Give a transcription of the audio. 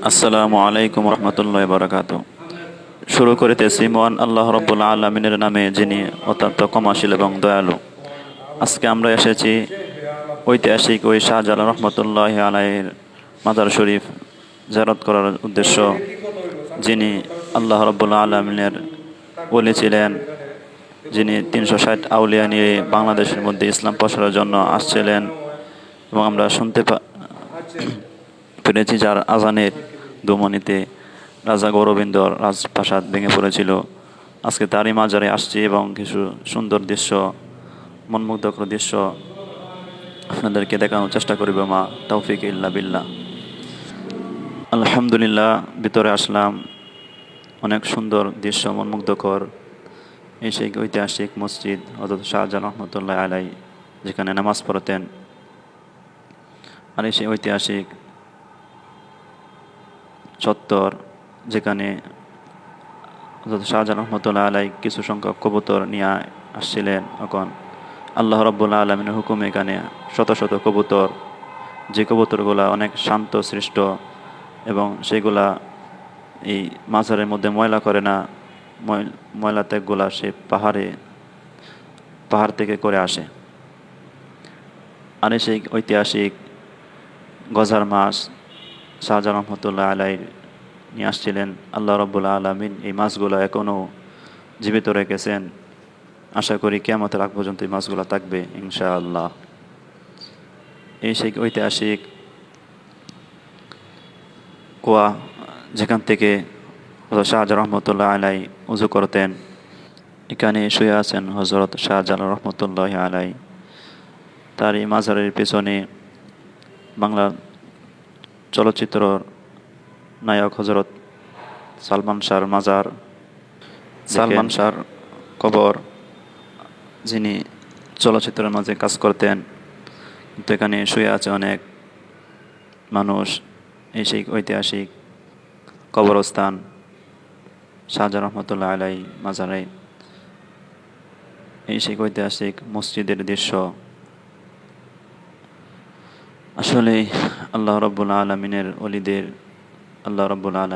আসসালামু আলাইকুম রহমতুল্লাহ বারাকাতু। শুরু করিতেছি মহান আল্লাহ রব্বুল আলমিনের নামে, যিনি অত্যন্ত ক্ষমাশীল এবং দয়ালু। আজকে আমরা এসেছি ঐতিহাসিক ওই শাহজালাল রহমতুল্লাহ আলাইহির মাজার শরীফ জিয়ারত করার উদ্দেশ্য। যিনি আল্লাহ রব্বুল আলমিনের ওলি ছিলেন, যিনি 360 আউলিয়া নিয়ে বাংলাদেশের মধ্যে ইসলাম প্রসারের জন্য আসছিলেন, এবং আমরা শুনতে পেরেছি যার আজানের ধমনীতে রাজা গৌরবেন্দ্র রাজপ্রাসাদ ভেঙে পড়েছিল। আজকে তারই মাজারে আসছি এবং কিছু সুন্দর দৃশ্য, মনমুগ্ধকর দৃশ্য আপনাদেরকে দেখানোর চেষ্টা করিব মা তৌফিক ইল্লা বিল্লাহ। আলহামদুলিল্লাহ, ভিতরে আসলাম। অনেক সুন্দর দৃশ্য, মনমুগ্ধকর। এই সেই ঐতিহাসিক মসজিদ হযরত শাহজালাল রহমতুল্লাহ আলাই যেখানে নামাজ পড়তেন। আর এই সেই ঐতিহাসিক চত্বর, যেখানে হযরত শাহজালাল রহমতুল্লাহ আলাই কিছু সংখ্যক কবুতর নিয়ে আসছিলেন। এখন আল্লাহ রাব্বুল আলামিনের হুকুমে এখানে শত শত কবুতর, যে কবুতরগুলা অনেক শান্ত সৃষ্ট এবং সেগুলা এই মাজারের মধ্যে ময়লা করে না। ময়লা ত্যাগগুলা সে পাহাড় থেকে করে আসে। আর সেই ঐতিহাসিক গজার মাছ শাহজালাল রহমতুল্লাহ আলাই নিয়ে আসছিলেন। আল্লাহ রাব্বুল আলামিন এই মাছগুলো এখনও জীবিত রেখেছেন। আশা করি কিয়ামতের আগ পর্যন্ত এই মাছগুলো থাকবে ইনশাআল্লাহ। এই সেই ঐতিহাসিক কুয়া, যেখান থেকে হযরত শাহজালাল রহমতুল্লাহ আলাই উযু করতেন। এখানে শুয়ে আছেন হযরত শাহজালাল রহমতুল্লাহ আলাই। তার এই মাজারের পেছনে বাংলা চলচ্চিত্র নায়ক হযরত সালমান শাহর মাজার, সালমান শাহর কবর, যিনি চলচ্চিত্রের মাঝে কাজ করতেন। কিন্তু এখানে শুয়ে আছে অনেক মানুষ। এই সেই ঐতিহাসিক কবরস্থান শাহজালাল রহমতুল্লাহ আলাই মাজারে। এই সেই ঐতিহাসিক মসজিদের দৃশ্য। আসলে আল্লাহ রাব্বুল আলামিনের ওলিদের আল্লাহ রাব্বুল আলামিন